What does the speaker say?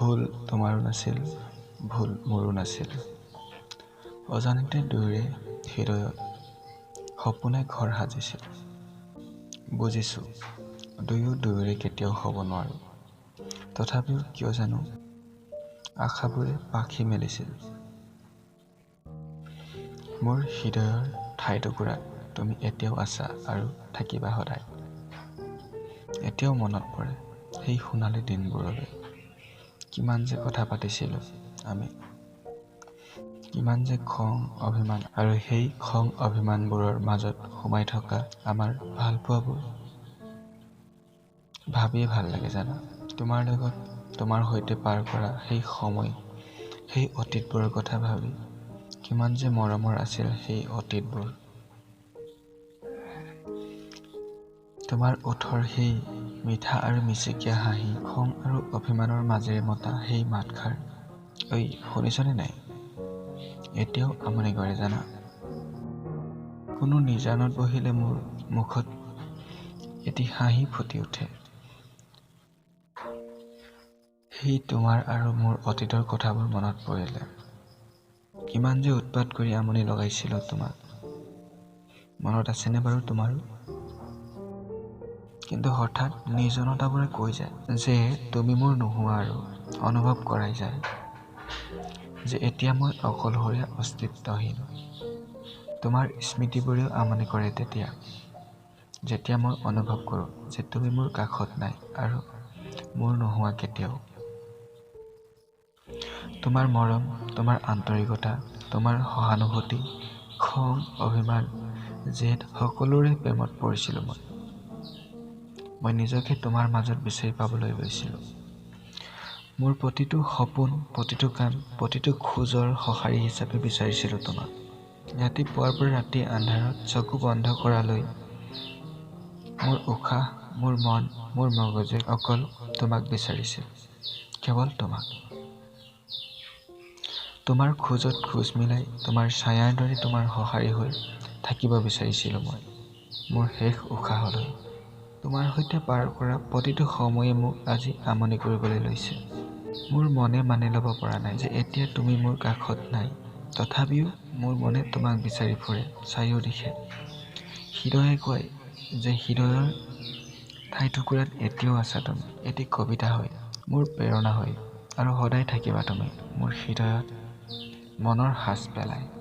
ভুল তোমাৰো নাছিল, ভুল মোৰো নাছিল। অজানিতে দুয়োৰে হৃদয়ত সপোনে ঘৰ সাজিছিল। বুজিছোঁ, দুয়োৰে কেতিয়াও হ'ব নোৱাৰো। তথাপিও কিয় জানো আশাবোৰে পাখি মেলিছিল। মোৰ হৃদয়ৰ ঠাইটুকুৰাত তুমি এতিয়াও আছা আৰু থাকিবা সদায়। এতিয়াও মনত পৰে সেই সোণালী দিনবোৰলৈ। কিমান যে কথা পাতিছিলোঁ আমি, কিমান যে খং অভিমান, আৰু সেই খং অভিমানবোৰৰ মাজত সোমাই থকা আমাৰ ভালপোৱাবোৰ ভাবিয়ে ভাল লাগে জানা। তোমাৰ লগত, তোমাৰ সৈতে পাৰ কৰা সেই সময়, সেই অতীতবোৰৰ কথা ভাবি কিমান যে মৰমৰ আছিল সেই অতীতবোৰ। তোমাৰ ওঠৰ সেই মিঠা আৰু মিচিকীয়া হাঁহি, খং আৰু অভিমানৰ মাজেৰে মতা সেই মাতষাৰ, ঐ শুনিছনে নাই? এতিয়াও আমনি কৰে জানা। কোনো নিজানত বহিলে মোৰ মুখত এটি হাঁহি ফুটি উঠে। সেই তোমাৰ আৰু মোৰ অতীতৰ কথাবোৰ মনত পৰিলে। কিমান যে উৎপাত কৰি আমনি লগাইছিলো তোমাক। মনত আছেনে বাৰু তোমাৰো? কিন্তু হঠাৎ নিৰ্জনতাবোৰে কৈ যায় যে তুমি মোৰ নোহোৱা, আৰু অনুভৱ কৰাই যায় যে এতিয়া মই অকলশৰীয়া, অস্তিত্বহীন। তোমাৰ স্মৃতিবোৰেও আমনি কৰে তেতিয়া, যেতিয়া মই অনুভৱ কৰোঁ যে তুমি মোৰ কাষত নাই আৰু মোৰ নোহোৱা কেতিয়াও। তোমাৰ মৰম, তোমাৰ আন্তৰিকতা, তোমাৰ সহানুভূতি, খং, অভিমান, জেদ সকলোৰে প্ৰেমত পৰিছিলোঁ মই। মই নিজকে তোমাৰ মাজত বিচাৰি পাবলৈ গৈছিলোঁ। মোৰ প্ৰতিটো সপোন, প্ৰতিটো কাম, প্ৰতিটো খোজৰ সঁহাৰি হিচাপে বিচাৰিছিলোঁ তোমাক। ৰাতিপুৱাৰ পৰা ৰাতি আন্ধাৰত চকু বন্ধ কৰালৈ মোৰ উশাহ, মোৰ মন, মোৰ মগজুৱে অকল তোমাক বিচাৰিছিল, কেৱল তোমাক। তোমাৰ খোজত খোজ মিলাই, তোমাৰ ছায়াৰ দৰে তোমাৰ সঁহাৰি হৈ থাকিব বিচাৰিছিলোঁ মই, মোৰ শেষ উশাহলৈ। তোমাৰ সৈতে পাৰ কৰা প্ৰতিটো সময়ে মোক আজি আমনি কৰিবলৈ লৈছে। মোৰ মনে মানি ল'ব পৰা নাই যে এতিয়া তুমি মোৰ কাষত নাই। তথাপিও মোৰ মনে তোমাক বিচাৰি ফুৰে চাৰিওদিশে। হৃদয়ে কয় যে হৃদয়ৰ ঠাইটুকুৰাত এতিয়াও আছা তুমি, এটি কবিতা হৈ, মোৰ প্ৰেৰণা হৈ, আৰু সদায় থাকিবা তুমি মোৰ হৃদয়ত মনৰ সাজ পেলাই।